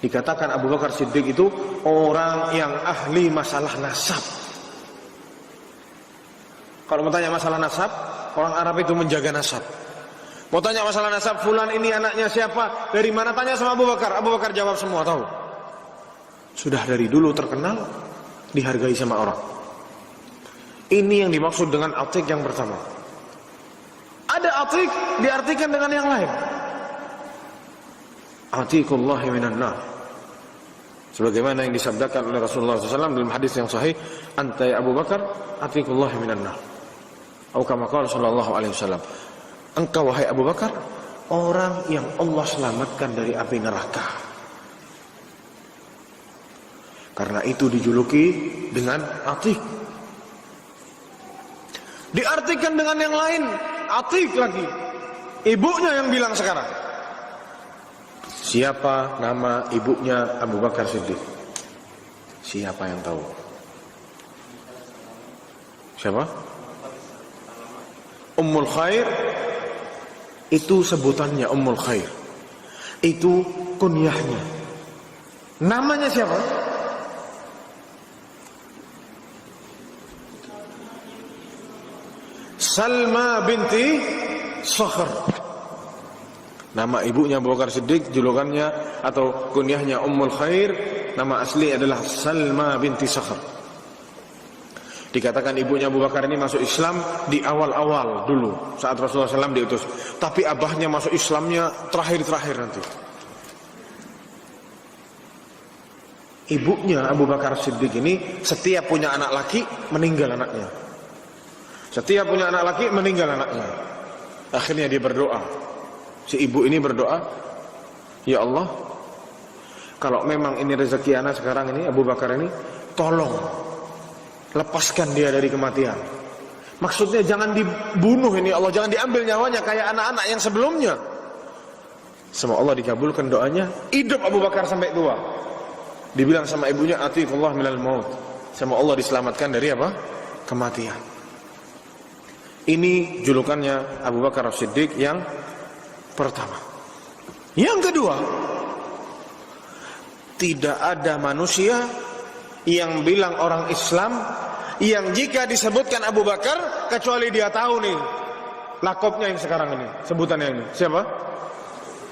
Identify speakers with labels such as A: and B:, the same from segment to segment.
A: Dikatakan Abu Bakar Siddiq itu orang yang ahli masalah nasab. Kalau mau tanya masalah nasab, orang Arab itu menjaga nasab. Mau tanya masalah nasab, fulan ini anaknya siapa, dari mana, tanya sama Abu Bakar. Abu Bakar jawab semua, tahu. Sudah dari dulu terkenal, dihargai sama orang. Ini yang dimaksud dengan atik yang pertama. Ada atik diartikan dengan yang lain. Atikullahi minan nar. Sebagaimana yang disabdakan oleh Rasulullah SAW dalam hadis yang sahih, anta ya Abu Bakar, atikullahi minan nar. Atau kama qala sallallahu alaihi wasallam, engkau wahai Abu Bakar, orang yang Allah selamatkan dari api neraka. Karena itu dijuluki dengan atik. Diartikan dengan yang lain, atik lagi. Ibunya yang bilang sekarang. Siapa nama ibunya Abu Bakar Siddiq? Siapa yang tahu? Siapa? Ummul Khair. Itu sebutannya Ummul Khair. Itu kunyahnya. Namanya siapa? Salma binti Sakhr. Nama ibunya Abu Bakar Siddiq, julukannya atau kunyahnya Ummul Khair, nama asli adalah Salma binti Sakhr. Dikatakan ibunya Abu Bakar ini masuk Islam di awal-awal dulu saat Rasulullah SAW diutus. Tapi abahnya masuk Islamnya terakhir-terakhir nanti. Ibunya Abu Bakar Siddiq ini setiap punya anak laki meninggal anaknya. Setiap punya anak laki meninggal anaknya. Akhirnya dia berdoa. Si ibu ini berdoa, ya Allah, kalau memang ini rezeki anak sekarang ini, Abu Bakar ini, tolong lepaskan dia dari kematian. Maksudnya jangan dibunuh ini Allah, jangan diambil nyawanya kayak anak-anak yang sebelumnya. Semoga Allah dikabulkan doanya, hidup Abu Bakar sampai tua. Dibilang sama ibunya, atiqullah minal maut. Semoga Allah diselamatkan dari apa? Kematian. Ini julukannya Abu Bakar Siddiq yang pertama. Yang kedua, tidak ada manusia yang bilang orang Islam yang jika disebutkan Abu Bakar kecuali dia tahu nih lakopnya yang sekarang ini, sebutannya ini. Siapa?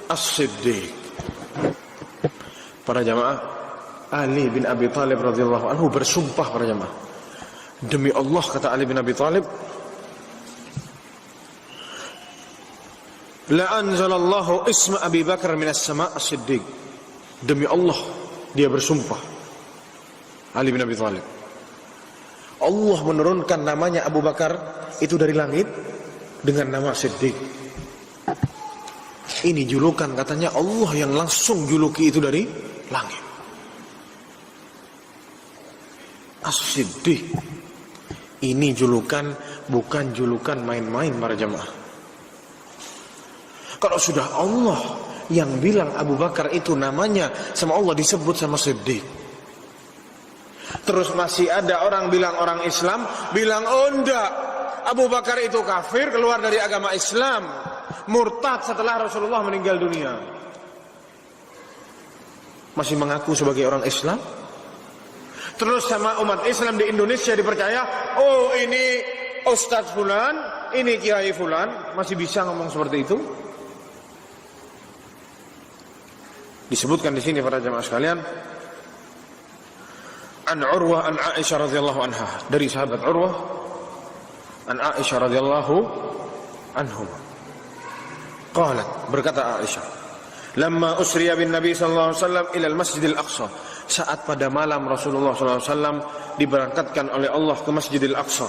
A: As-Siddiq. Para jamaah, Ali bin Abi Thalib radhiyallahu anhu bersumpah, para jamaah, demi Allah, kata Ali bin Abi Thalib, la anzalallahu isma Abi Bakar minas sama' as-Siddiq. Demi Allah, dia bersumpah, Ali bin Abi Thalib, Allah menurunkan namanya Abu Bakar itu dari langit dengan nama Siddiq. Ini julukan, katanya Allah yang langsung juluki itu dari langit. As-Siddiq. Ini julukan, bukan julukan main-main, para jamaah. Kalau sudah Allah yang bilang Abu Bakar itu namanya sama Allah disebut sama Siddiq, terus masih ada orang bilang orang Islam bilang, oh enggak, Abu Bakar itu kafir, keluar dari agama Islam, murtad setelah Rasulullah meninggal dunia, masih mengaku sebagai orang Islam. Terus sama umat Islam di Indonesia dipercaya, oh ini Ustadz Fulan, ini Kiai Fulan, masih bisa ngomong seperti itu. Disebutkan di sini para jamaah sekalian, an Urwah an Aisyah radhiyallahu anha, dari sahabat Urwah an Aisyah radhiyallahu anhum. Qalat, berkata Aisyah, lamma usriya bin Nabi sallallahu alaihi wasallam ila al-Masjidil Aqsa, saat pada malam Rasulullah sallallahu alaihi wasallam diberangkatkan oleh Allah ke Masjidil Aqsa.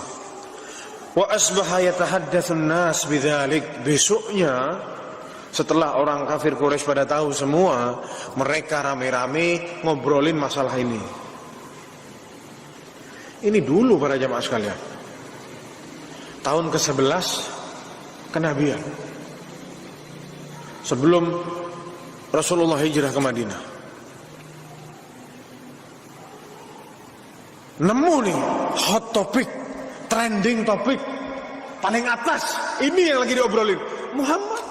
A: Wa asbaha yatahaddatsun nas bidzalik, besoknya setelah orang kafir Quraisy pada tahu semua, mereka rame-rame ngobrolin masalah ini. Ini dulu para jamaah sekalian, tahun ke-11 kenabian, sebelum Rasulullah hijrah ke Madinah. Nemu nih hot topic, trending topik paling atas, ini yang lagi diobrolin. Muhammad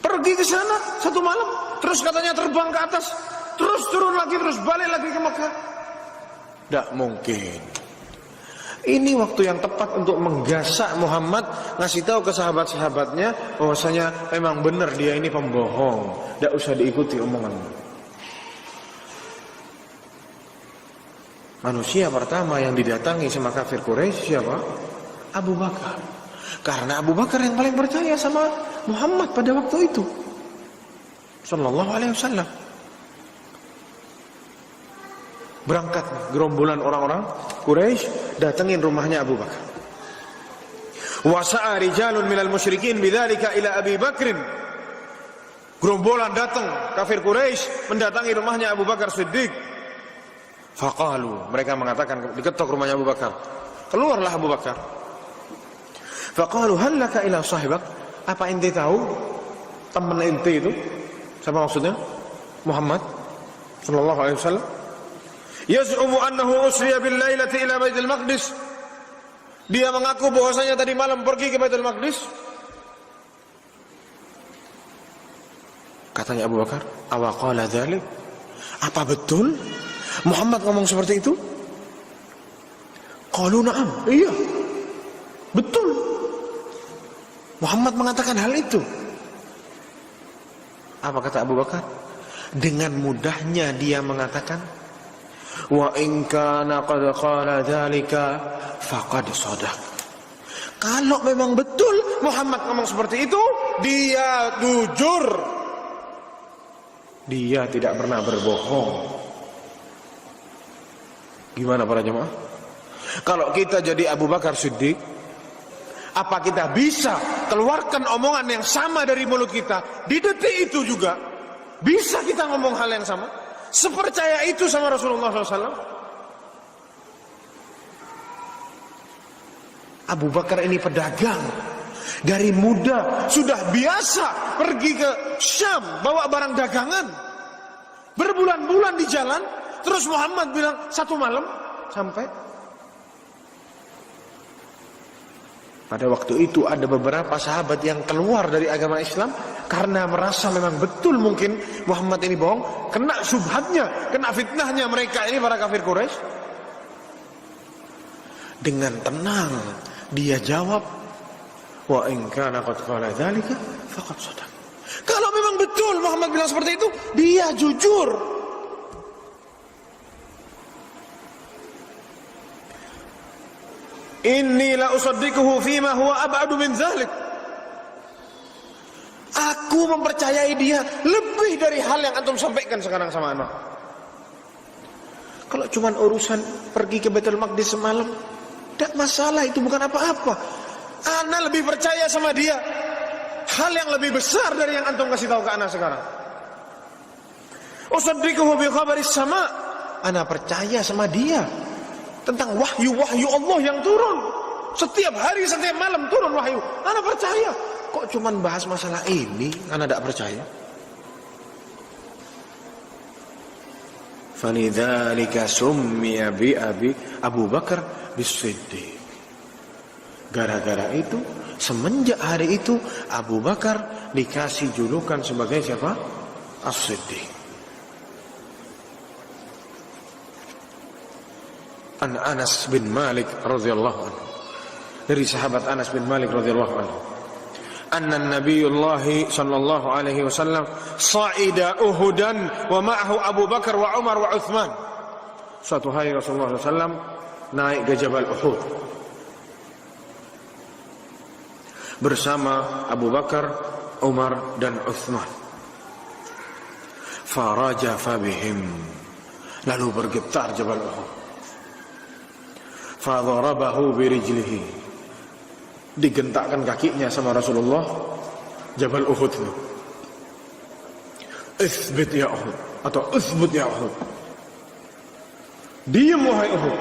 A: pergi ke sana satu malam, terus katanya terbang ke atas, terus turun lagi, terus balik lagi ke Mekah. Tidak mungkin. Ini waktu yang tepat untuk menggasak Muhammad, ngasih tahu ke sahabat-sahabatnya bahwasanya memang benar dia ini pembohong, tidak usah diikuti omongannya. Manusia pertama yang didatangi sama kafir Quraisy siapa? Abu Bakar. Karena Abu Bakar yang paling percaya sama Muhammad pada waktu itu, sallallahu alaihi wasallam. Berangkat gerombolan orang-orang Quraisy datengin rumahnya Abu Bakar. Wa sa'a rijalun minal musyrikin bidzalika ila Abi Bakrin. Gerombolan datang kafir Quraisy mendatangi rumahnya Abu Bakar Siddiq. Faqalu, mereka mengatakan, diketok rumahnya Abu Bakar. Keluarlah Abu Bakar. Faqalu hal laka ila sahibak? Apa ente tahu teman ente itu? Siapa maksudnya? Muhammad sallallahu alaihi wasallam. Yaz'umu annahu usriya bil lailati ila Baitul Maqdis. Dia mengaku bahwasanya tadi malam pergi ke Baitul Maqdis. Katanya Abu Bakar, awa qala dzalik? Apa betul Muhammad ngomong seperti itu? Qalu na'am. Iya. Betul. Muhammad mengatakan hal itu. Apa kata Abu Bakar? Dengan mudahnya dia mengatakan, wa in kana qad qala dzalika faqad shadaq. Kalau memang betul Muhammad ngomong seperti itu, dia jujur. Dia tidak pernah berbohong. Gimana para jemaah? Kalau kita jadi Abu Bakar Siddiq, apa kita bisa keluarkan omongan yang sama dari mulut kita di detik itu juga? Bisa kita ngomong hal yang sama? Sepercaya itu sama Rasulullah SAW. Abu Bakar ini pedagang. Dari muda sudah biasa pergi ke Syam bawa barang dagangan. Berbulan-bulan di jalan. Terus Muhammad bilang satu malam sampai. Pada waktu itu ada beberapa sahabat yang keluar dari agama Islam karena merasa memang betul mungkin Muhammad ini bohong, kena syubhatnya, kena fitnahnya mereka ini para kafir Quraisy. Dengan tenang dia jawab, wa in kana qad qala dzalika faqad shadaq. Kalau memang betul Muhammad bilang seperti itu, dia jujur. Inni la usaddiquhu fima huwa ab'adu min dzalik. Aku mempercayai dia lebih dari hal yang antum sampaikan sekarang sama anak. Kalau cuma urusan pergi ke Baitul Maqdis semalam, tidak masalah, itu bukan apa-apa. Ana lebih percaya sama dia hal yang lebih besar dari yang antum kasih tahu ke ana sekarang. Usaddiquhu bi khabaris sama. Ana percaya sama dia tentang wahyu-wahyu Allah yang turun. Setiap hari, setiap malam turun wahyu. Ana percaya. Kok cuman bahas masalah ini, ana tidak percaya. Falidzalika summiya bi Abu Bakar bis-Siddiq. Gara-gara itu, semenjak hari itu Abu Bakar dikasih julukan sebagai siapa? As-Siddiq. An Anas bin Malik radhiyallahu anhu. Dari sahabat Anas bin Malik radhiyallahu anhu. Anna Nabiyullah sallallahu alaihi wasallam sa'ida Uhudan wa ma'ahu Abu Bakar wa Umar wa Uthman. Suatu hari Rasulullah SAW naik ke Jabal Uhud bersama Abu Bakar, Umar dan Uthman. Farajafa bihim. Lalu bergetar Jabal Uhud. Fadharabahu birijlihi. Digentakkan kakinya sama Rasulullah Jabal Uhud itu. Itsbit ya Uhud atau utsbut ya Uhud. Diam wahai Uhud.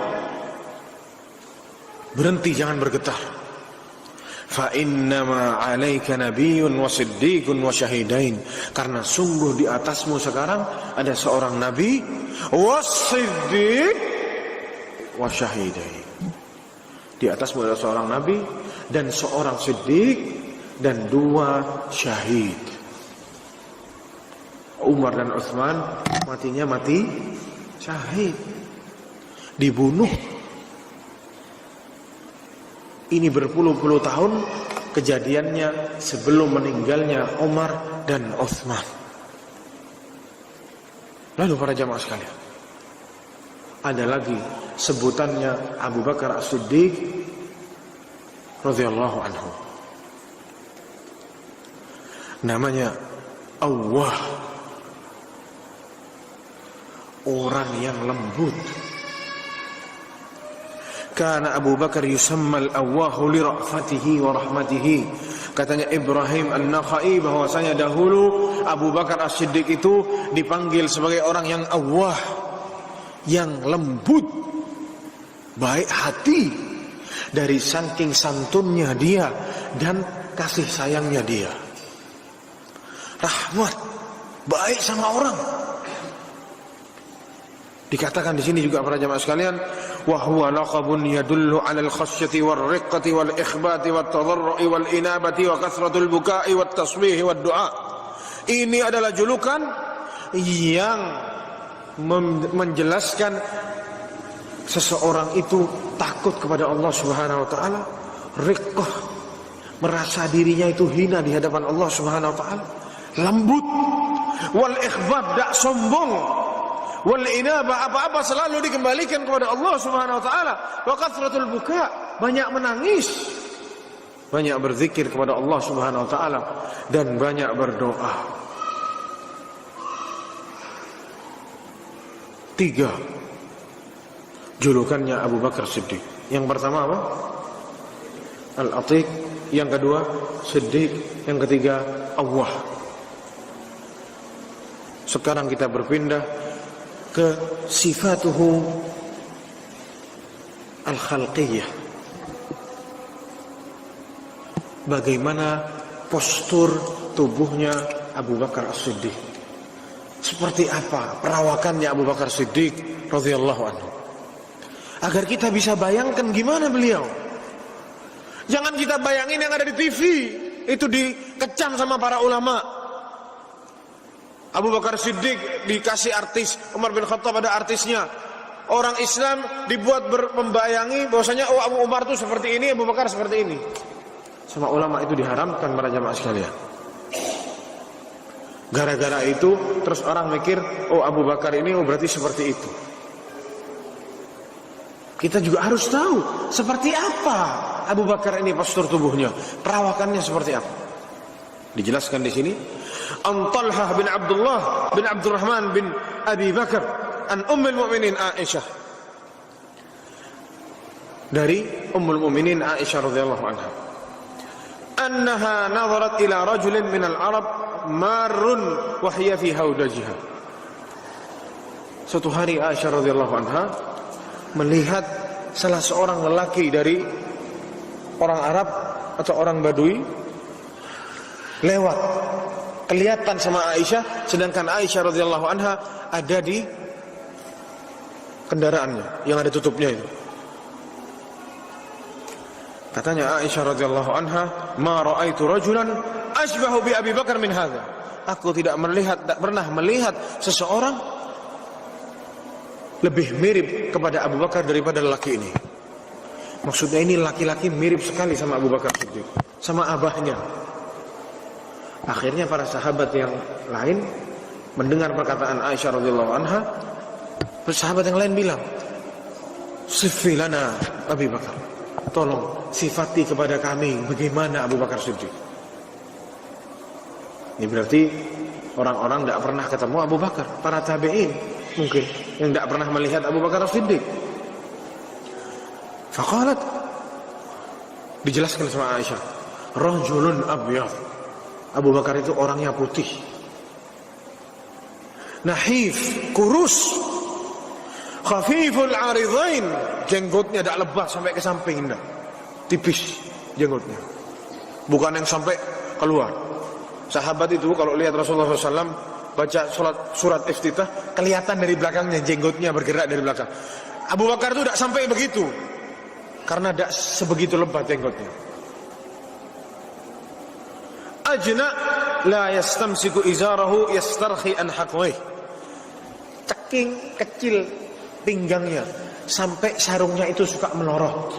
A: Berhenti, jangan bergetar. Fa innama 'alaika nabiyyun wa siddiqun wa syahidain. Karena sungguh di atasmu sekarang ada seorang nabi was-siddiq wa syahidain. Di atasmu ada seorang nabi dan seorang siddiq dan dua syahid. Umar dan Utsman matinya mati syahid, dibunuh. Ini berpuluh-puluh tahun kejadiannya sebelum meninggalnya Umar dan Utsman. Lalu para jamaah sekalian, ada lagi sebutannya Abu Bakar As-Siddiq radhiyallahu anhu. Namanya Awwah, orang yang lembut. Karena Abu Bakar yusammal Awwahu li ra'fatihi wa rahmatihi. Katanya Ibrahim An-Nakhai bahwasanya dahulu Abu Bakar As-Siddiq itu dipanggil sebagai orang yang awwah, yang lembut, baik hati, dari saking santunnya dia dan kasih sayangnya dia. Rahmat, baik sama orang. Dikatakan di sini juga para jamaah sekalian, wa huwa laqabun yadullu 'alal khasyati war-riqqati wal-ikhbati wat-tadarru'i wal-inabati wa kathratul buka'i wat-tasbih wad-du'a. Ini adalah julukan yang menjelaskan seseorang itu takut kepada Allah Subhanahu wa taala, riqqah, merasa dirinya itu hina di hadapan Allah Subhanahu wa taala, lembut, wal-ikhbat, tak sombong, wal inabah, apa-apa selalu dikembalikan kepada Allah Subhanahu wa taala, wa kathratul buka, banyak menangis, banyak berzikir kepada Allah Subhanahu wa taala, dan banyak berdoa. 3 julukannya Abu Bakar Siddiq. Yang pertama apa? Al-Atiq, yang kedua Siddiq, yang ketiga Awwah. Sekarang kita berpindah ke sifatuhu al-khalqiyah. Bagaimana postur tubuhnya Abu Bakar As-Siddiq? Seperti apa perawakannya Abu Bakar Siddiq radhiyallahu anhu? Agar kita bisa bayangkan gimana beliau. Jangan kita bayangin yang ada di TV, itu dikecam sama para ulama. Abu Bakar Siddiq dikasih artis, Umar bin Khattab ada artisnya. Orang Islam dibuat membayangi bahwasanya Abu Umar itu seperti ini, Abu Bakar seperti ini. Sama ulama itu diharamkan para jamaah sekalian. Gara-gara itu terus orang mikir, Abu Bakar ini berarti seperti itu. Kita juga harus tahu seperti apa Abu Bakar ini postur tubuhnya, perawakannya seperti apa. Dijelaskan di sini, An Talhah bin Abdullah bin Abdurrahman bin Abi Bakar an Ummul Mukminin Aisyah. Dari Ummul Mukminin Aisyah radhiyallahu anha. Annaha nadharat ila rajulin min al-Arab marrun wa hiya fi haudajiha. Suatu hari Aisyah radhiyallahu anha melihat salah seorang lelaki dari orang Arab atau orang Badui lewat, kelihatan sama Aisyah, sedangkan Aisyah radhiyallahu anha ada di kendaraannya yang ada tutupnya itu. Katanya Aisyah radhiyallahu anha, "Ma ra'aitu rajulan asbahu bi Abi Bakar min hadza." Aku tidak pernah melihat seseorang lebih mirip kepada Abu Bakar daripada lelaki ini. Maksudnya ini laki-laki mirip sekali sama Abu Bakar Siddiq, sama abahnya. Akhirnya para sahabat yang lain mendengar perkataan Aisyah radhiyallahu anha, sahabat yang lain bilang, "Siffi lana Abi Bakar." Tolong sifati kepada kami bagaimana Abu Bakar Siddiq. Ini berarti orang-orang tidak pernah ketemu Abu Bakar, para tabi'in mungkin yang tidak pernah melihat Abu Bakar Siddiq. Faqalat, dijelaskan sama Aisyah, rajulun abyad. Abu Bakar itu orangnya putih, nahif, kurus, khafiful aridain, jenggotnya tidak lebat sampai ke samping, enggak, tipis jenggotnya, bukan yang sampai keluar. Sahabat itu kalau lihat Rasulullah SAW baca surat iftitah, kelihatan dari belakangnya jenggotnya bergerak dari belakang. Abu Bakar itu tidak sampai begitu, karena tidak sebegitu lebat jenggotnya. ajna la yastamsiku izarahu yastarhi an haqwih. Ceking kecil pinggangnya sampai sarungnya itu suka melorot.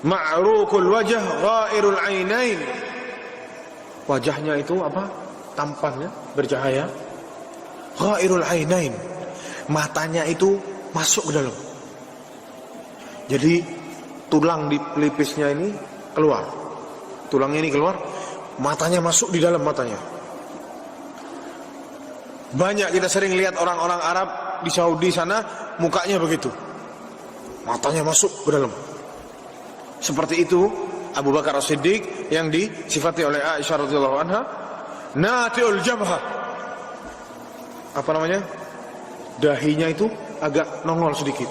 A: Ma'rukul wajah ghairul ainain. Wajahnya itu apa? Tampan ya, bercahaya. Ghairul ainain. Matanya itu masuk ke dalam. Jadi tulang di pelipisnya ini keluar. Tulangnya ini keluar, matanya masuk di dalam matanya. Banyak kita sering lihat orang-orang Arab di Saudi sana, mukanya begitu. Matanya masuk ke dalam. Seperti itu Abu Bakar As-Siddiq yang disifati oleh Aisyah radhiyallahu anha, natiul jabha. Apa namanya? Dahinya itu agak nongol sedikit.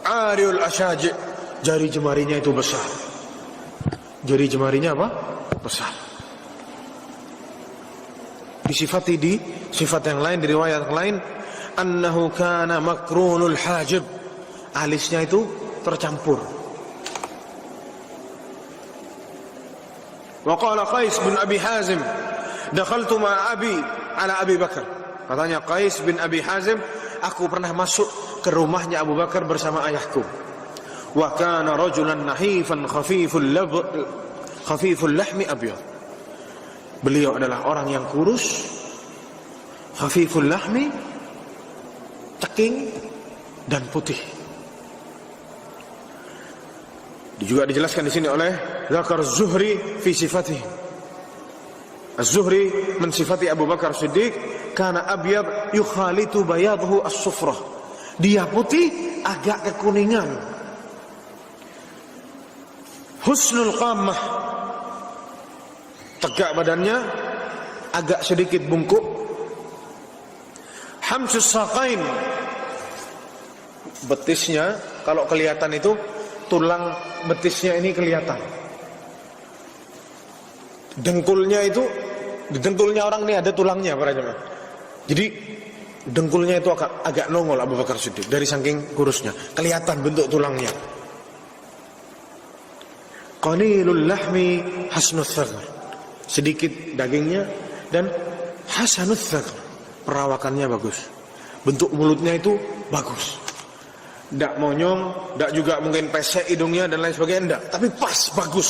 A: Ariul asyaji, jari jemarinya itu besar. Jari jemarinya apa? Besar. Disifati di sifat yang lain, di riwayat yang lain, annahu kana makrunul hajib. Alisnya itu tercampur. Wa qala Qais bin Abi Hazim, dakhaltu ma'a abi ala Abi Bakar. Katanya Qais bin Abi Hazim, aku pernah masuk ke rumahnya Abu Bakar bersama ayahku. Wa kana rajulan nahifan khafiful lahmi abyad. Beliau adalah orang yang kurus, khafiful lahmi, ceking dan putih. Juga dijelaskan di sini oleh Zakar Zuhri fi sifatih. Az-Zuhri mensifati Abu Bakar Siddiq, kana abyad yukhalitu bayadhu as-sufrah. Dia putih agak kekuningan. Husnul qammah, tegak badannya, agak sedikit bungkuk. Hamsus saqain, betisnya kalau kelihatan itu tulang betisnya ini kelihatan. Dengkulnya itu, di dengkulnya orang ini ada tulangnya para jemaah. Jadi dengkulnya itu agak nongol Abu Bakar Siddiq dari saking kurusnya, kelihatan bentuk tulangnya. Qalilul lahmi hasnul thaqr, sedikit dagingnya dan hasanul thaqr, perawakannya bagus. Bentuk mulutnya itu bagus. Tidak monyong, tidak juga mungkin pesek hidungnya dan lain sebagainya, tidak. Tapi pas, bagus.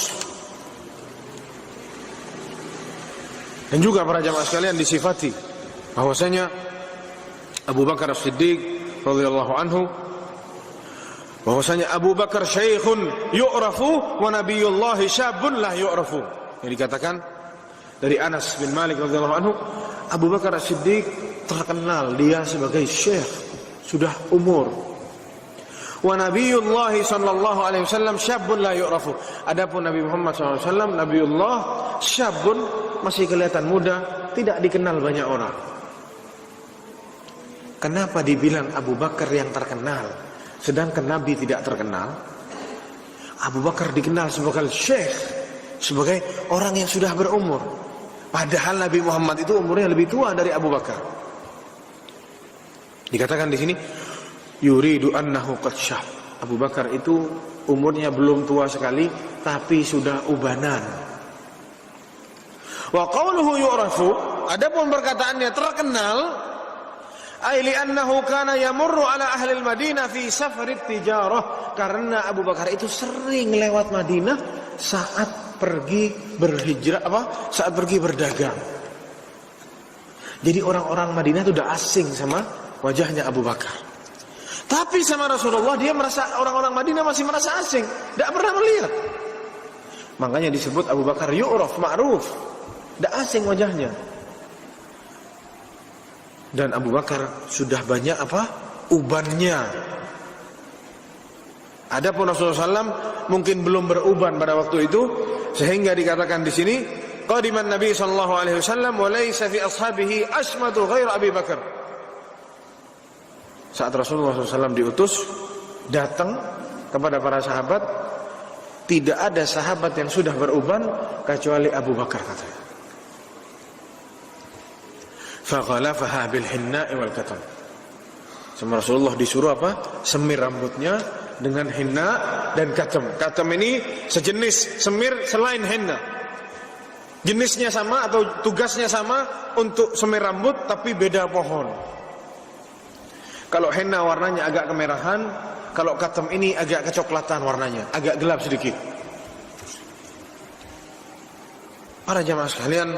A: Dan juga para jamaah sekalian disifati bahwasanya Abu Bakar As-Siddiq radhiyallahu anhu, bahwasanya Abu Bakar syaikhun yu'rafu wa nabiyullahi syabun la yu'rafu. Yang dikatakan dari Anas bin Malik radhiyallahu anhu, Abu Bakar As-Siddiq terkenal dia sebagai syekh, sudah umur. Wa nabiyullahi sallallahu alaihi wasallam syabun la yu'rafu. Adapun Nabi Muhammad sallallahu alaihi wasallam, Nabiullah syabun, masih kelihatan muda, tidak dikenal banyak orang. Kenapa dibilang Abu Bakar yang terkenal, sedangkan Nabi tidak terkenal? Abu Bakar dikenal sebagai syekh, sebagai orang yang sudah berumur. Padahal Nabi Muhammad itu umurnya lebih tua dari Abu Bakar. Dikatakan di sini, yuridu annahu qad syab. Abu Bakar itu umurnya belum tua sekali, tapi sudah ubanan. Wa qawluhu yu'rafu, adapun perkataannya terkenal, ay li'annahu kana yamurru ala ahli al-Madinah fi safarit tijarah, karena Abu Bakar itu sering lewat Madinah saat pergi berhijrah, saat pergi berdagang. Jadi orang-orang Madinah itu udah asing sama wajahnya Abu Bakar. Tapi sama Rasulullah dia merasa, orang-orang Madinah masih merasa asing, tidak pernah melihat. Makanya disebut Abu Bakar yu'raf, ma'ruf, tidak asing wajahnya. Dan Abu Bakar sudah banyak ubannya. Adapun Rasulullah SAW mungkin belum beruban pada waktu itu, sehingga dikatakan di sini, qadiman Nabi sallallahu alaihi wasallam wa laysa fi ashabihi asmatu ghair Abi Bakar. Saat Rasulullah SAW diutus, datang kepada para sahabat, tidak ada sahabat yang sudah beruban kecuali Abu Bakar, katanya. Faghalafaha bil hinna'i wal katam. Sama Rasulullah disuruh semir rambutnya dengan henna dan katem. Katem ini sejenis semir selain henna. Jenisnya sama atau tugasnya sama untuk semir rambut, tapi beda pohon. Kalau henna warnanya agak kemerahan, kalau katem ini agak kecoklatan warnanya, agak gelap sedikit. Para jamaah sekalian,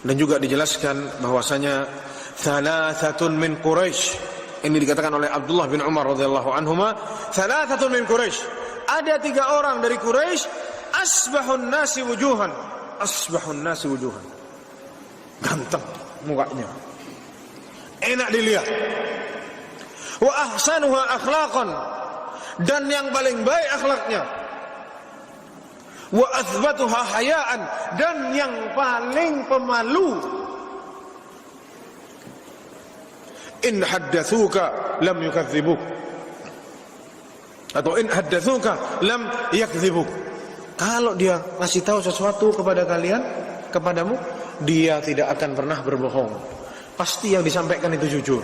A: dan juga dijelaskan bahwasanya thalathatun min Quraisy, ini dikatakan oleh Abdullah bin Umar radhiyallahu anhuma, thalathatun min Quraisy, ada 3 orang dari Quraisy, asbahun nasi wujuhan, ganteng mukanya, enak dilihat, wa ahsanuha akhlaqan, dan yang paling baik akhlaknya, wa athbatuha hayaan, dan yang paling pemalu. In haddatsuka lam yukadzibuk, atau in haddatsuka lam yakdzibuk. Kalau dia ngasih tahu sesuatu kepada kalian, kepadamu, dia tidak akan pernah berbohong. Pasti yang disampaikan itu jujur.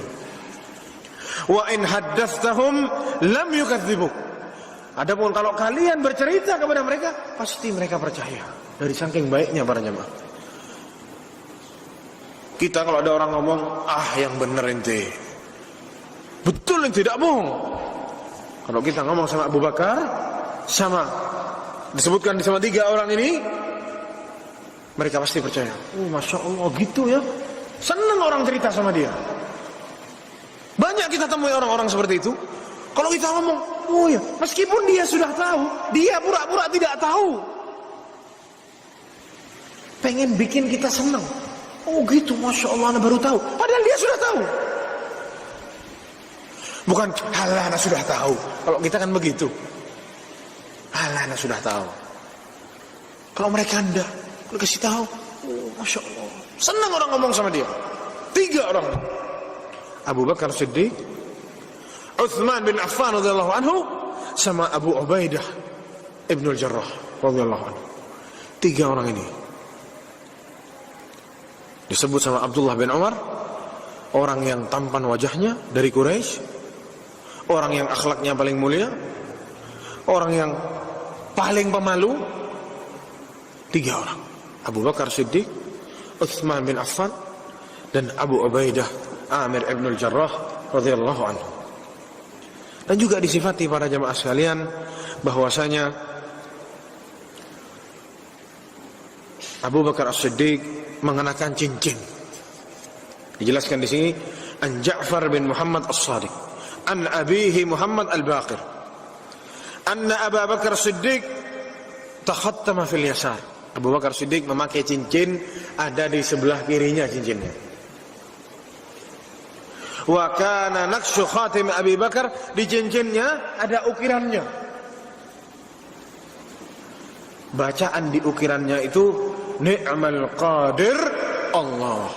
A: Wa in haddatstahum lam yukadzibuk. Adapun kalau kalian bercerita kepada mereka, pasti mereka percaya. Dari saking baiknya para jemaah. Kita kalau ada orang ngomong, yang bener ente, betul yang tidak bohong. Kalau kita ngomong sama Abu Bakar, sama disebutkan sama 3 orang ini, mereka pasti percaya. Masya Allah gitu ya. Senang orang cerita sama dia. Banyak kita temui orang-orang seperti itu. Kalau kita ngomong, ya, meskipun dia sudah tahu, dia pura-pura tidak tahu. Pengen bikin kita senang. Gitu, Masya Allah, Anda baru tahu. Padahal dia sudah tahu. Bukan, halah, Anda sudah tahu. Kalau kita kan begitu. Halah, Anda sudah tahu. Kalau mereka enggak, kalau kasih tahu, Masya Allah, senang orang ngomong sama dia. 3 orang. Abu Bakar Siddiq, Utsman bin Affan radhiyallahu anhu, sama Abu Ubaidah Ibnul Jarrah radhiyallahu anhu. 3 orang ini disebut sama Abdullah bin Umar, orang yang tampan wajahnya dari Quraisy, orang yang akhlaknya paling mulia, orang yang paling pemalu. 3 orang, Abu Bakar Siddiq, Utsman bin Affan, dan Abu Ubaidah Amir Ibnul Jarrah radhiyallahu anhu. Dan juga disifati para jamaah sekalian bahwasanya Abu Bakar As-Siddiq mengenakan cincin. Dijelaskan di sini, an Ja'far bin Muhammad As-Sadiq, an abihi Muhammad Al-Baqir, anna Abu Bakar As-Siddiq takhattama fil yasar. Abu Bakar Siddiq memakai cincin ada di sebelah kirinya cincinnya. Wa kana naqshu khatim Abi Bakar, di cincinnya ada ukirannya. Bacaan di ukirannya itu, ni'mal qadir Allah.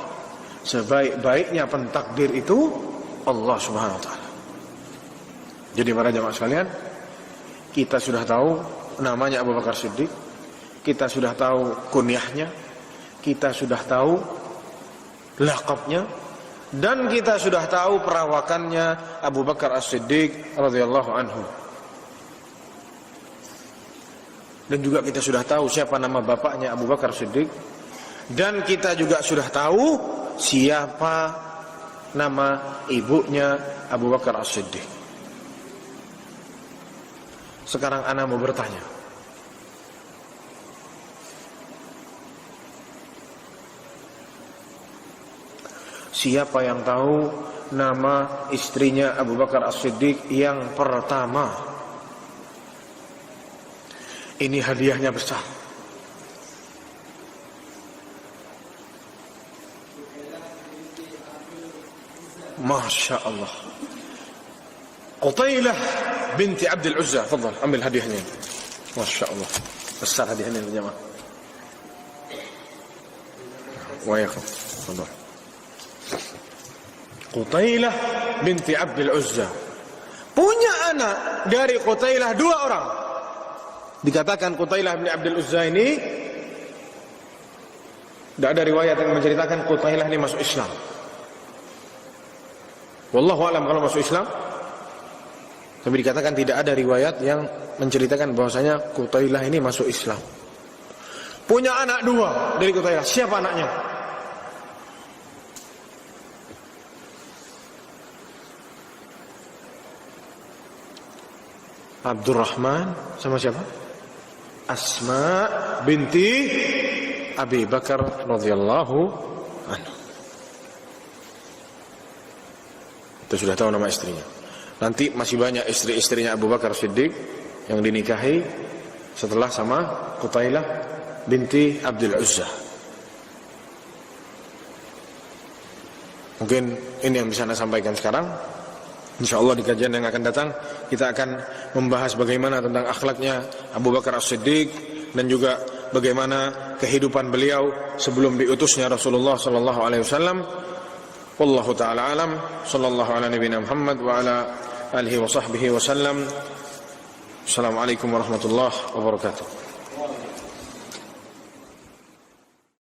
A: Sebaik-baiknya pentakdir itu Allah Subhanahu wa taala. Jadi para jamaah sekalian, kita sudah tahu namanya Abu Bakar Siddiq, kita sudah tahu kunyahnya, kita sudah tahu laqabnya, dan kita sudah tahu perawakannya Abu Bakar As-Siddiq radhiyallahu anhu. Dan juga kita sudah tahu siapa nama bapaknya Abu Bakar Siddiq, dan kita juga sudah tahu siapa nama ibunya Abu Bakar As-Siddiq. Sekarang ana mau bertanya, siapa yang tahu nama istrinya Abu Bakar As-Siddiq yang pertama? Ini hadiahnya besar. Masya Allah. Qutailah binti Abdul Uzza. Fadal, ambil hadiahnya. Masya Allah. Besar hadiahnya berjamaah. Wa'alaikum. Fadal. Qutailah binti Abdul Uzza. Punya anak dari Qutailah 2 orang. Dikatakan Qutailah bin Abdul Uzza ini, tidak ada riwayat yang menceritakan Qutailah ini masuk Islam. Wallahu alam kalau masuk Islam, Tapi dikatakan tidak ada riwayat yang menceritakan bahwasanya Qutailah ini masuk Islam. Punya anak 2 dari Qutailah. Siapa anaknya? Abdurrahman sama siapa? Asma binti Abi Bakar radhiyallahu anhu. Itu sudah tahu nama istrinya. Nanti masih banyak istri-istrinya Abu Bakar Siddiq yang dinikahi setelah sama Qutailah binti Abdul Uzza. Mungkin ini yang bisa saya sampaikan sekarang. InsyaAllah di kajian yang akan datang kita akan membahas bagaimana tentang akhlaknya Abu Bakar As-Siddiq dan juga bagaimana kehidupan beliau sebelum diutusnya Rasulullah sallallahu alaihi wasallam. Wallahu taala alam. Sallallahu ala nabiyina Muhammad wa ala alihi wa sahbihi wasallam. Assalamualaikum warahmatullahi wabarakatuh.